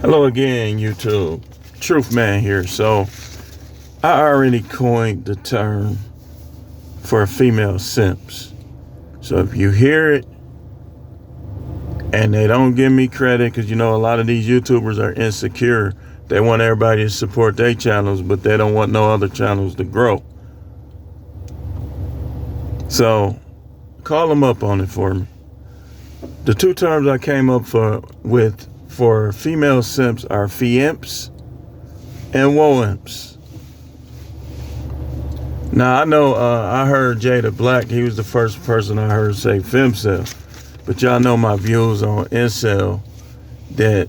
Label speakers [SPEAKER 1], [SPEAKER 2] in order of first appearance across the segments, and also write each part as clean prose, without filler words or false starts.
[SPEAKER 1] Hello again, YouTube. Truth Man here. So, I already coined the term for female simps. So, if you hear it and they don't give me credit, because you know a lot of these YouTubers are insecure. They want everybody to support their channels, but they don't want no other channels to grow. So, call them up on it for me. The two terms I came up with for female simps are fiemps and woimps. Now, I know I heard Jada Black. He was the first person I heard say femcel. But y'all know my views on incel, that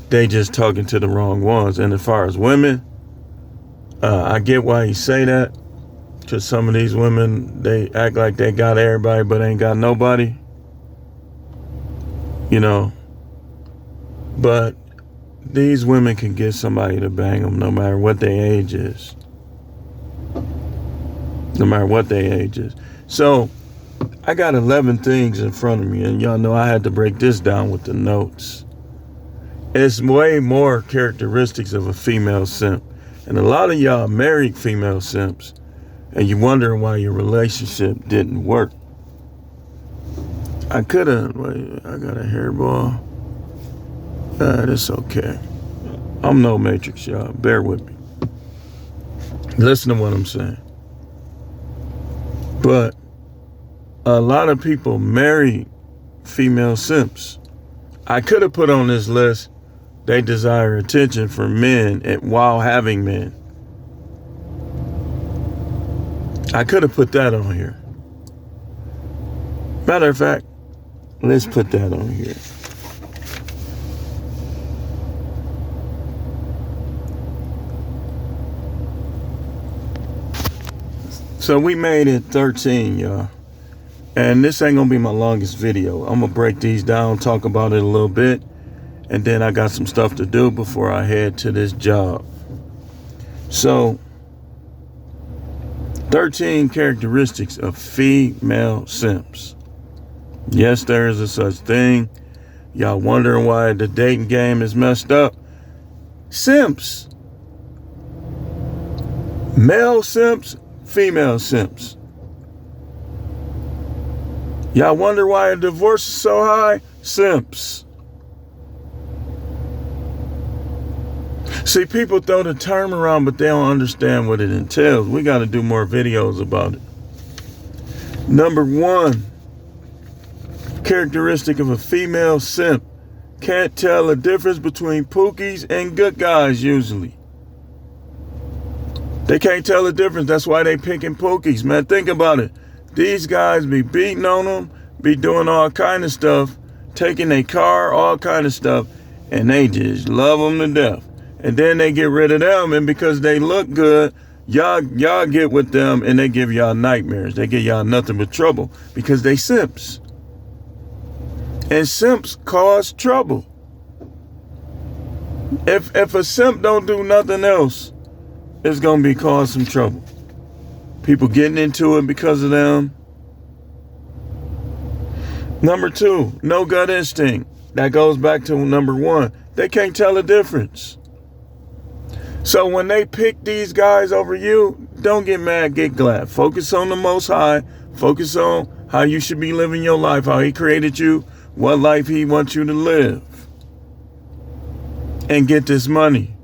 [SPEAKER 1] they just talking to the wrong ones. And as far as women, I get why you say that. Because some of these women, they act like they got everybody but ain't got nobody. You know. But these women can get somebody to bang them no matter what their age is. No matter what their age is. So, I got 11 things in front of me, and y'all know I had to break this down with the notes. It's way more characteristics of a female simp. And a lot of y'all married female simps, and you wondering why your relationship didn't work. I got a hairball. It's okay. I'm no Matrix, y'all. Bear with me. Listen to what I'm saying. But a lot of people marry female simps. I could have put on this list, they desire attention from men while having men. I could have put that on here. Matter of fact, let's put that on here. So we made it 13, y'all. And this ain't gonna be my longest video. I'm gonna break these down, talk about it a little bit, and then I got some stuff to do before I head to this job. So, 13 characteristics of female simps. Yes, there is a such thing. Y'all wondering why the dating game is messed up? Simps. Male simps, female simps. Y'all wonder why divorce is so high? Simps. See, people throw the term around, but they don't understand what it entails. We got to do more videos about it. Number one, characteristic of a female simp: can't tell the difference between pookies and good guys usually. They can't tell the difference. That's why they picking pookies, man. Think about it. These guys be beating on them, be doing all kind of stuff, taking their car, all kind of stuff, and they just love them to death. And then they get rid of them, and because they look good, y'all get with them, and they give y'all nightmares. They give y'all nothing but trouble because they simps. And simps cause trouble. If a simp don't do nothing else, it's gonna be cause some trouble. People getting into it because of them. Number two, no gut instinct. That goes back to number one. They can't tell the difference. So when they pick these guys over you, don't get mad, get glad. Focus on the Most High. Focus on how you should be living your life, how He created you, what life He wants you to live. And get this money.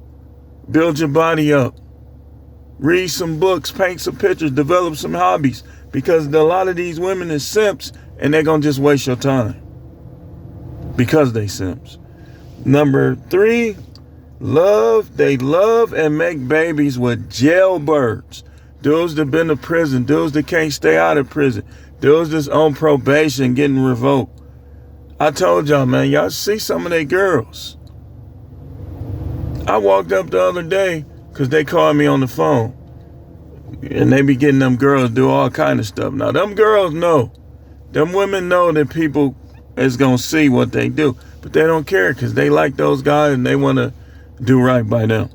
[SPEAKER 1] Build your body up. Read some books, paint some pictures, develop some hobbies. Because a lot of these women is simps, and they're going to just waste your time. Because they simps. Number three, they love and make babies with jailbirds. Dudes that been to prison, dudes that can't stay out of prison, dudes that's on probation getting revoked. I told y'all, man, y'all see some of they girls. I walked up the other day because they called me on the phone. And they be getting them girls do all kind of stuff. Now, them girls know. Them women know that people is going to see what they do. But they don't care because they like those guys and they want to do right by them.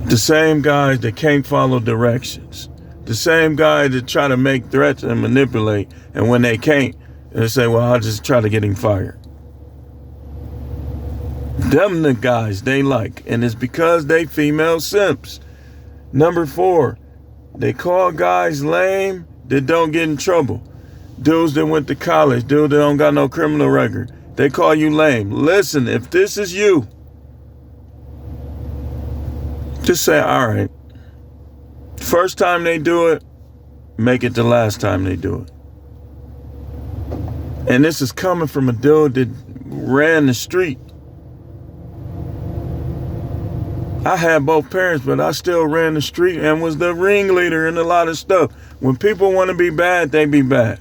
[SPEAKER 1] The same guys that can't follow directions. The same guys that try to make threats and manipulate. And when they can't, they say, well, I'll just try to get him fired. Them the guys they like, and it's because they female simps. Number 4, they call guys lame that don't get in trouble. Dudes that went to college, dudes that don't got no criminal record. They call you lame. Listen, if this is you, just say, all right. First time they do it, make it the last time they do it. And this is coming from a dude that ran the street. I had both parents, but I still ran the street and was the ringleader in a lot of stuff. When people want to be bad, they be bad.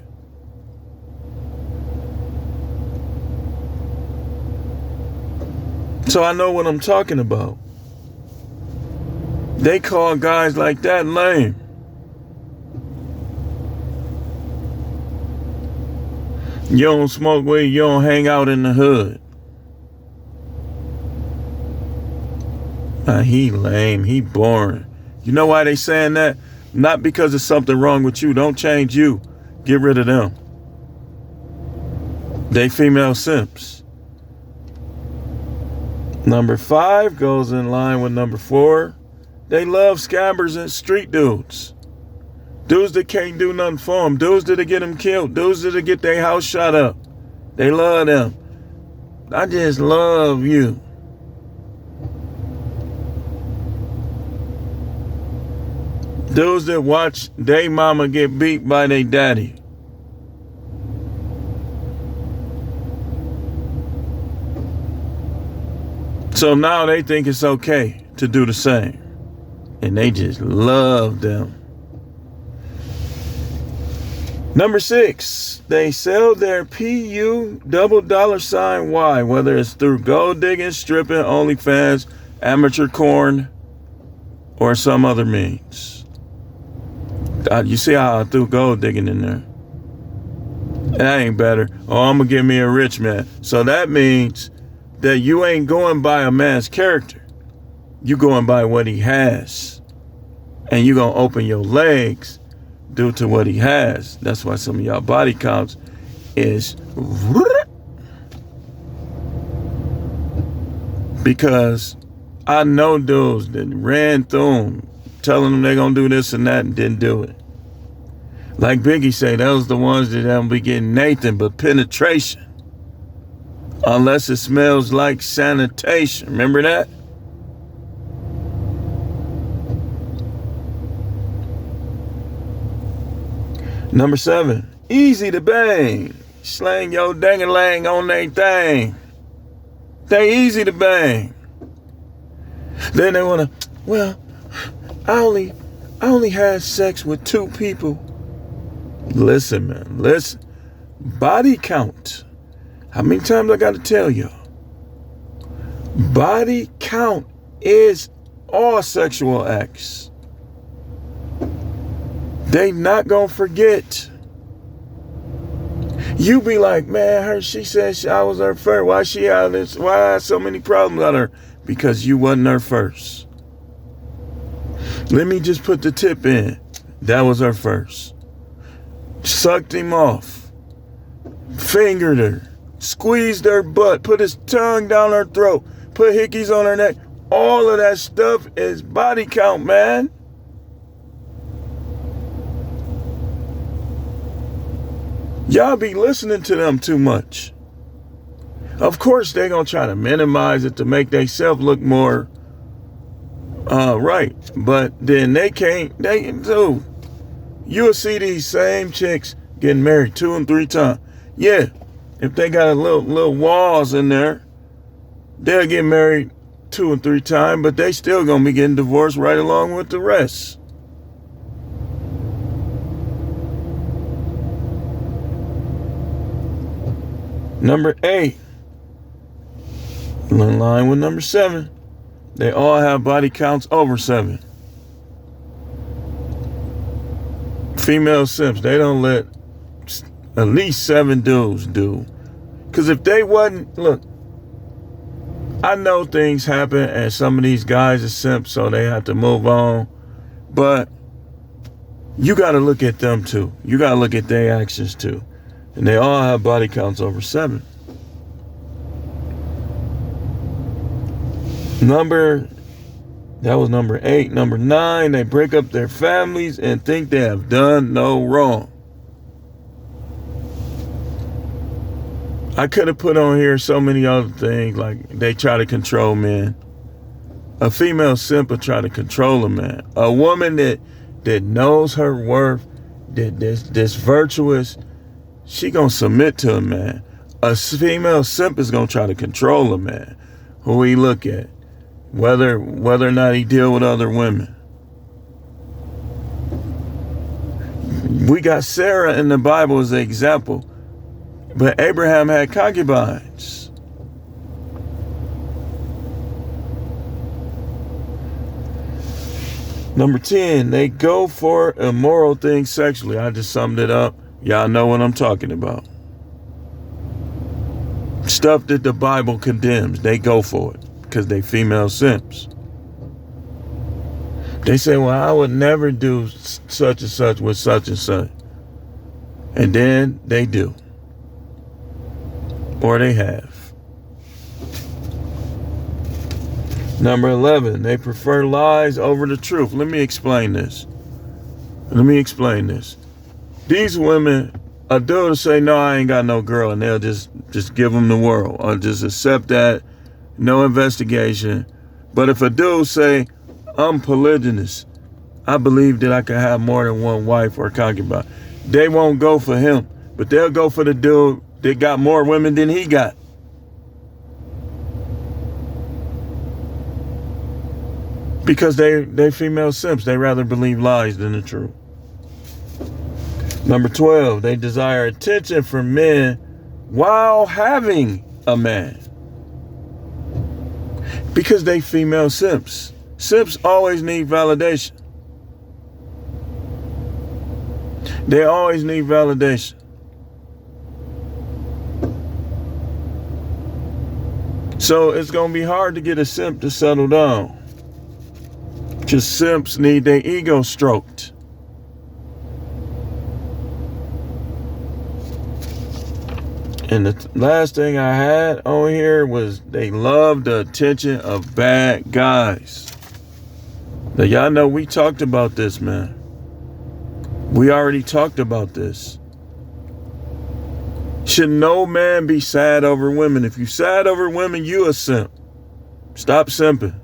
[SPEAKER 1] So I know what I'm talking about. They call guys like that lame. You don't smoke weed, you don't hang out in the hood. He lame, he boring. You know why they saying that? Not because there's something wrong with you. Don't change you. Get rid of them. They female simps. Number 5 goes in line with number 4. They love scabbers and street dudes. Dudes that can't do nothing for them. Dudes that'll get them killed. Dudes that'll get their house shot up. They love them. I just love you. Dudes that watch their mama get beat by their daddy. So now they think it's okay to do the same. And they just love them. Number 6, they sell their PU $Y, whether it's through gold digging, stripping, OnlyFans, amateur porn, or some other means. You see how I threw gold digging in there? That ain't better. Oh, I'm going to get me a rich man. So that means that you ain't going by a man's character. You going by what he has. And you going to open your legs due to what he has. That's why some of y'all body counts is because I know dudes that ran through them telling them they're going to do this and that and didn't do it. Like Biggie say, those the ones that don't be getting Nathan but penetration. Unless it smells like sanitation. Remember that? Number 7, easy to bang. Slang your dang-a-lang on they thing. They easy to bang. Then they want to, well, I only had sex with 2 people. Listen, man, listen. Body count. How many times I got to tell y'all? Body count is all sexual acts. They not gonna forget. You be like, man, she said I was her first. Why she out of this? Why so many problems out of her? Because you wasn't her first. Let me just put the tip in. That was her first. Sucked him off. Fingered her. Squeezed her butt. Put his tongue down her throat. Put hickeys on her neck. All of that stuff is body count, man. Y'all be listening to them too much. Of course, they're going to try to minimize it to make themselves look more right. But then they can't. Dude, you'll see these same chicks getting married 2 and 3 times. Yeah, if they got a little walls in there, they'll get married 2 and 3 times, but they still going to be getting divorced right along with the rest. Number 8, in line with number 7, they all have body counts over 7. Female simps, they don't let at least 7 dudes do. Because if they wasn't, look, I know things happen and some of these guys are simps, so they have to move on. But you got to look at them too. You got to look at their actions too. And they all have body counts over 7. That was number 8. Number 9, they break up their families and think they have done no wrong. I could have put on here so many other things, like they try to control men. A female simp will try to control a man. A woman that knows her worth, that's virtuous, she gonna submit to a man. A female simp is gonna try to control a man. Who he look at, whether or not he deal with other women. We got Sarah in the Bible as an example, but Abraham had concubines. Number 10, they go for immoral things sexually. I just summed it up. Y'all know what I'm talking about. Stuff that the Bible condemns, they go for it because they female simps. They say, well, I would never do such and such with such and such. And then they do. Or they have. Number 11, they prefer lies over the truth. Let me explain this. These women, a dude will say, no, I ain't got no girl, and they'll just give them the world, or just accept that, no investigation. But if a dude say, I'm polygynous, I believe that I can have more than one wife or concubine, they won't go for him, but they'll go for the dude that got more women than he got. Because they female simps, they rather believe lies than the truth. Number 12, they desire attention from men while having a man. Because they female simps. Simps always need validation. They always need validation. So it's going to be hard to get a simp to settle down. Just simps need their ego stroked. And the last thing I had on here was they love the attention of bad guys. Now, y'all know we talked about this, man. We already talked about this. Should no man be sad over women? If you sad over women, you a simp. Stop simping.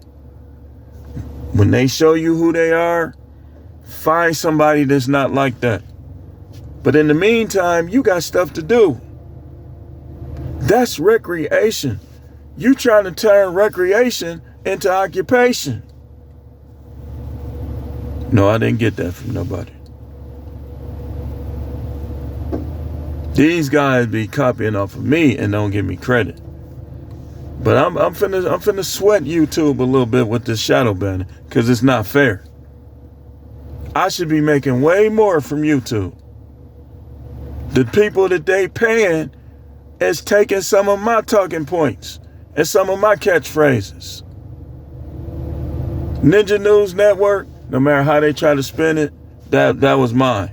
[SPEAKER 1] When they show you who they are, find somebody that's not like that. But in the meantime, you got stuff to do. That's recreation. You trying to turn recreation into occupation. No, I didn't get that from nobody. These guys be copying off of me and don't give me credit. But I'm finna sweat YouTube a little bit with this shadow banning because it's not fair. I should be making way more from YouTube. The people that they paying is taking some of my talking points and some of my catchphrases. Ninja News Network, no matter how they try to spin it, that was mine.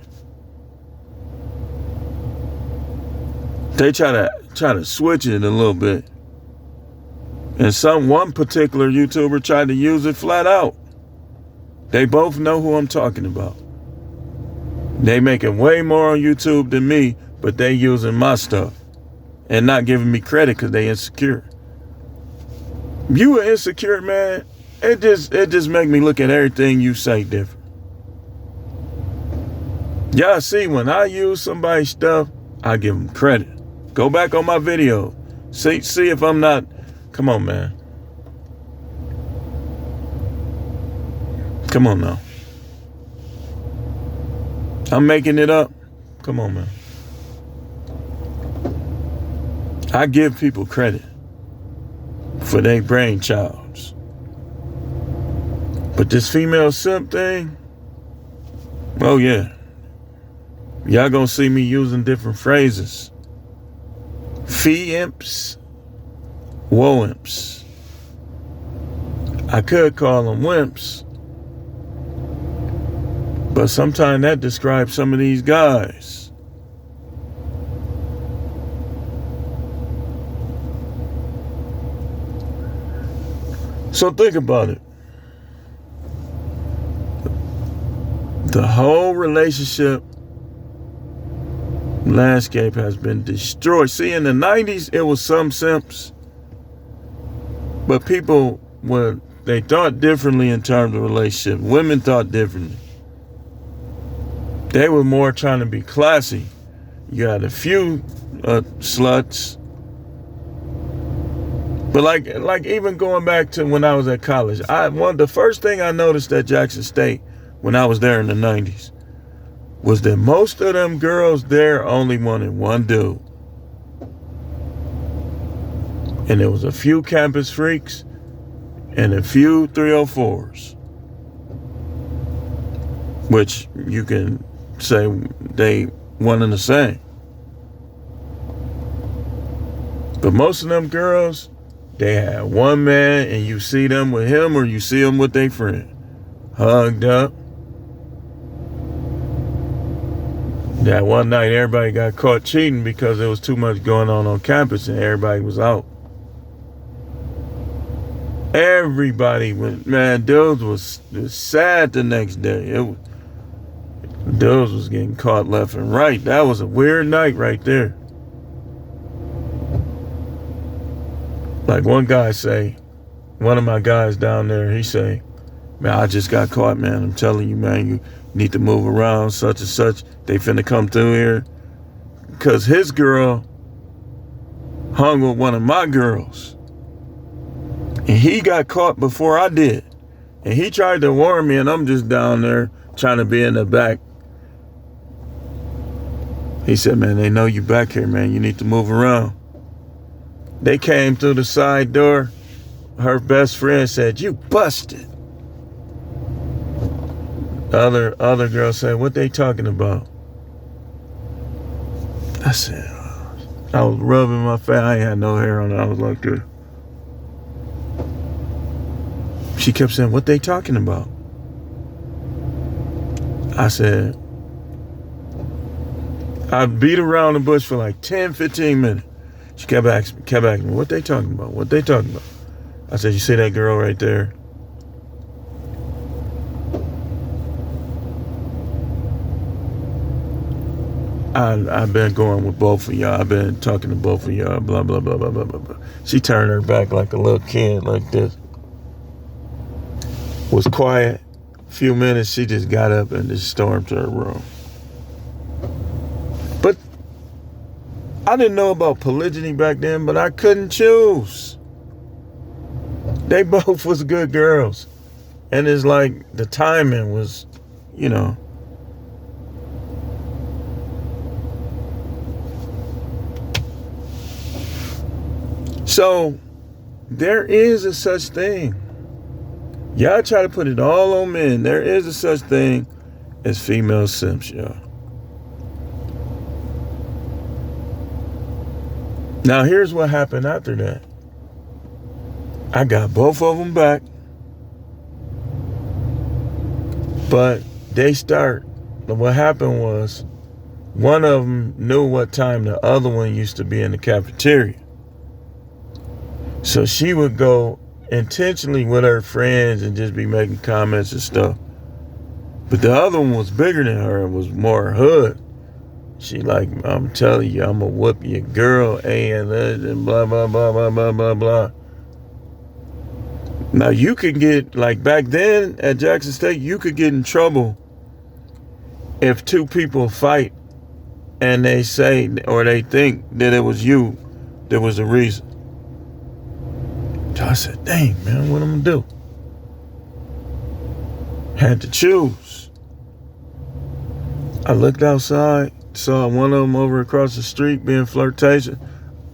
[SPEAKER 1] They try to switch it a little bit. And one particular YouTuber tried to use it flat out. They both know who I'm talking about. They making way more on YouTube than me, but they using my stuff and not giving me credit because they insecure. You an insecure man, it just make me look at everything you say different. Y'all see, when I use somebody's stuff, I give them credit. Go back on my video. See if I'm not. Come on, man. Come on now. I'm making it up. Come on, man. I give people credit for their brainchilds. But this female simp thing, oh yeah. Y'all gonna see me using different phrases. Fee-imps, woe-imps. I could call them wimps, but sometimes that describes some of these guys. So think about it. The whole relationship landscape has been destroyed. See, in the 90s, it was some simps, but people they thought differently in terms of relationship. Women thought differently. They were more trying to be classy. You had a few sluts, but like even going back to when I was at college, the first thing I noticed at Jackson State when I was there in the 90s was that most of them girls there only wanted one dude. And there was a few campus freaks and a few 304s, which you can say they one and the same. But most of them girls, they had one man, and you see them with him or you see them with their friend, hugged up. That one night, everybody got caught cheating because there was too much going on campus and everybody was out. Everybody went, man, dudes was sad the next day. Dudes was getting caught left and right. That was a weird night right there. Like one of my guys down there, he say, man, I just got caught, man. I'm telling you, man, you need to move around, such and such. They finna come through here. Because his girl hung with one of my girls. And he got caught before I did. And he tried to warn me, and I'm just down there trying to be in the back. He said, man, they know you back here, man. You need to move around. They came through the side door. Her best friend said, you busted. The other girl said, what they talking about? I said, I was rubbing my face. I ain't had no hair on it. I was like this. She kept saying, what they talking about? I said, I beat around the bush for like 10, 15 minutes. She kept asking me, what they talking about? What they talking about? I said, you see that girl right there? I've been going with both of y'all. I've been talking to both of y'all, blah, blah, blah, blah, blah, blah, blah. She turned her back like a little kid like this. Was quiet. A few minutes, she just got up and just stormed to her room. But I didn't know about polygyny back then, but I couldn't choose. They both was good girls. And it's like the timing was, you know. So there is a such thing. Y'all try to put it all on men. There is a such thing as female simps, y'all. Now here's what happened after that. I got both of them back. But what happened was one of them knew what time the other one used to be in the cafeteria. So she would go intentionally with her friends and just be making comments and stuff. But the other one was bigger than her and was more hood. She like, I'm telling you, I'm gonna whoop your girl, and blah, blah, blah, blah, blah, blah, blah. Now you could get, like back then at Jackson State, you could get in trouble if two people fight and they say, or they think that it was you that was the reason. So I said, dang, man, what am I gonna do? Had to choose. I looked outside, saw one of them over across the street being flirtatious.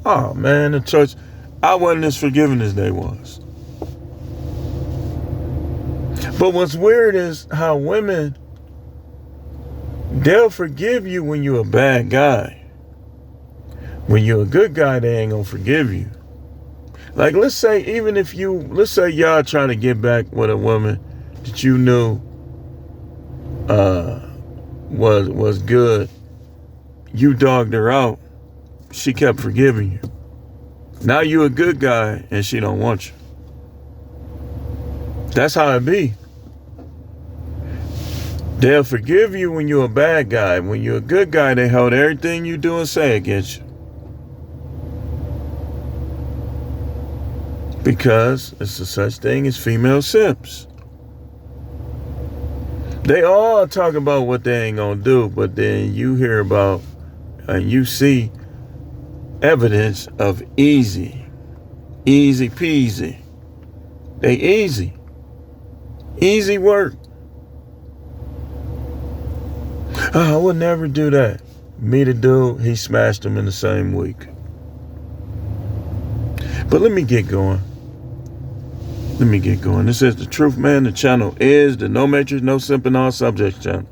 [SPEAKER 1] Oh, man, the church, I wasn't as forgiving as they was. But what's weird is how women, they'll forgive you when you're a bad guy. When you're a good guy, they ain't gonna forgive you. Like, let's say y'all trying to get back with a woman that you knew was good. You dogged her out. She kept forgiving you. Now you a good guy and she don't want you. That's how it be. They'll forgive you when you're a bad guy. When you're a good guy, they hold everything you do and say against you. Because it's a such thing as female simps. They all talk about what they ain't gonna do, but then you hear about and you see evidence of easy peasy. They easy work. Oh, I would never do that. Meet a dude, he smashed him in the same week. But let me get going. This is The Truth Man. The channel is the No Matrix, No Simping, All Subjects channel.